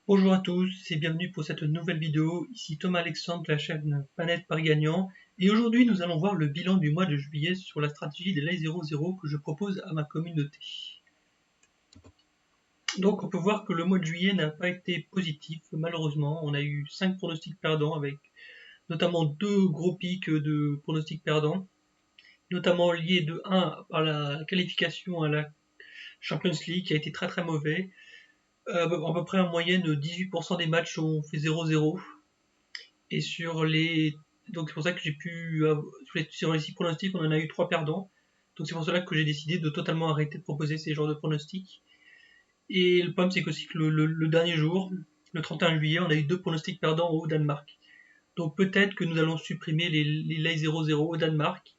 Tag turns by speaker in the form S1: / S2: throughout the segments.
S1: Bonjour à tous et bienvenue pour cette nouvelle vidéo, ici Thomas Alexandre de la chaîne Planète Paris Gagnant et aujourd'hui nous allons voir le bilan du mois de juillet sur la stratégie des Lay 00 que je propose à ma communauté. Donc on peut voir que le mois de juillet n'a pas été positif, malheureusement on a eu 5 pronostics perdants avec notamment 2 gros pics de pronostics perdants, notamment liés de 1 par la qualification à la Champions League qui a été très mauvais. À peu près en moyenne 18% des matchs ont fait 0-0 et donc c'est pour ça que j'ai pu sur les 6 pronostics on en a eu 3 perdants, donc c'est pour cela que j'ai décidé de totalement arrêter de proposer ces genres de pronostics. Et le problème c'est qu'aussi que le dernier jour, le 31 juillet, on a eu 2 pronostics perdants au Danemark, donc peut-être que nous allons supprimer les Lay 00 au Danemark.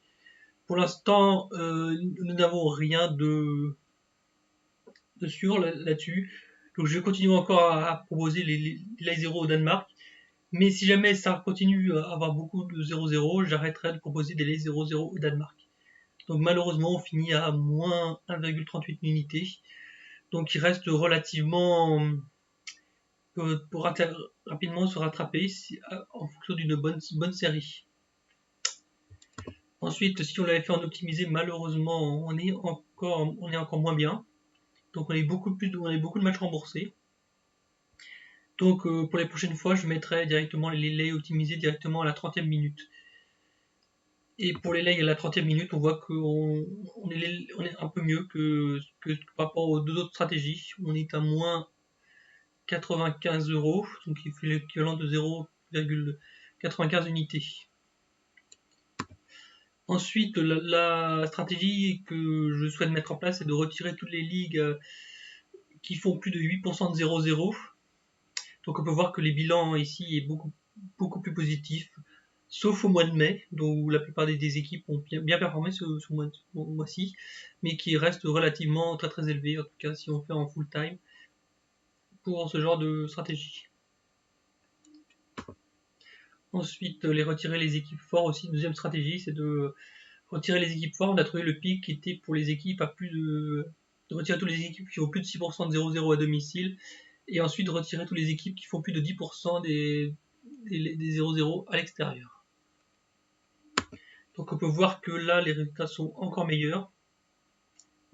S1: Pour l'instant nous n'avons rien de sûr là-dessus, donc je vais continuer encore à proposer les Lay 0 au Danemark. Mais si jamais ça continue à avoir beaucoup de 0-0, j'arrêterai de proposer des Lay 0-0 au Danemark. Donc malheureusement, on finit à moins 1,38 unités. Donc il reste relativement pour rapidement se rattraper en fonction d'une bonne série. Ensuite, si on l'avait fait en optimisé, malheureusement, on est encore moins bien. Donc on a beaucoup de matchs remboursés. Donc pour les prochaines fois, je mettrai directement les lays optimisés directement à la 30e minute. Et pour les lays à la 30e minute, on voit qu'on est un peu mieux que par rapport aux deux autres stratégies. On est à moins 95 €, donc il fait l'équivalent de 0,95 unités. Ensuite, la stratégie que je souhaite mettre en place, c'est de retirer toutes les ligues qui font plus de 8% de 0-0. Donc on peut voir que les bilans ici est beaucoup plus positif, sauf au mois de mai, où la plupart des équipes ont bien performé ce mois-ci, mais qui reste relativement très élevé, en tout cas si on fait en full time, pour ce genre de stratégie. Ensuite, retirer les équipes fortes aussi, deuxième stratégie, c'est de retirer les équipes fortes. On a trouvé le pic qui était pour les équipes à plus de retirer toutes les équipes qui ont plus de 6% de 0-0 à domicile, et ensuite retirer toutes les équipes qui font plus de 10% des 0-0 à l'extérieur. Donc on peut voir que là les résultats sont encore meilleurs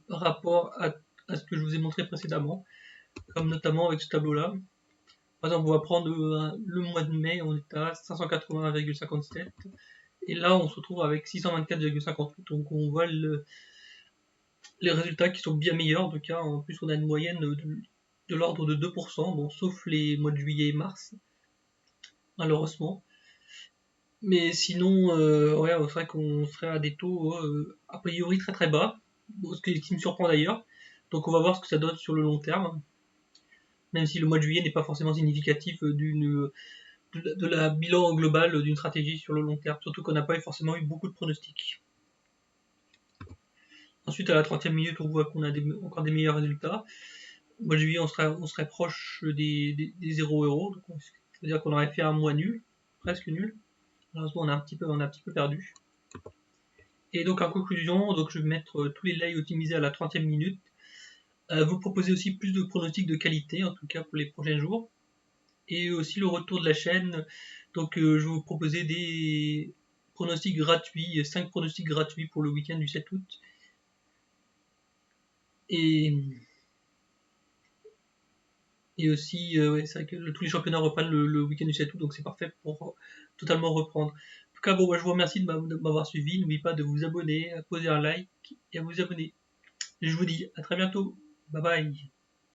S1: par rapport à ce que je vous ai montré précédemment, comme notamment avec ce tableau là. Par exemple, on va prendre le mois de mai, on est à 581,57 et là on se retrouve avec 624,58, donc on voit les résultats qui sont bien meilleurs. En tout cas, en plus on a une moyenne de l'ordre de 2%, bon, sauf les mois de juillet et mars, malheureusement. Mais sinon, ouais, c'est vrai qu'on serait à des taux a priori très bas, ce qui me surprend d'ailleurs. Donc on va voir ce que ça donne sur le long terme, même si le mois de juillet n'est pas forcément significatif de la bilan global d'une stratégie sur le long terme, surtout qu'on n'a pas forcément eu beaucoup de pronostics. Ensuite, à la 30e minute, on voit qu'on a encore des meilleurs résultats. Au mois de juillet, on serait proche des 0 €, c'est-à-dire qu'on aurait fait un mois nul, presque nul. Malheureusement, on a un petit peu perdu. Et donc en conclusion, donc je vais mettre tous les lays optimisés à la 30e minute. Vous proposez aussi plus de pronostics de qualité, en tout cas pour les prochains jours. Et aussi le retour de la chaîne. Donc je vais vous proposer des pronostics gratuits, 5 pronostics gratuits pour le week-end du 7 août. Et aussi, ouais, c'est vrai que tous les championnats reprennent le week-end du 7 août, donc c'est parfait pour totalement reprendre. En tout cas, bon, je vous remercie de m'avoir suivi. N'oubliez pas de vous abonner, à poser un like et à vous abonner. Et je vous dis à très bientôt. Bye bye.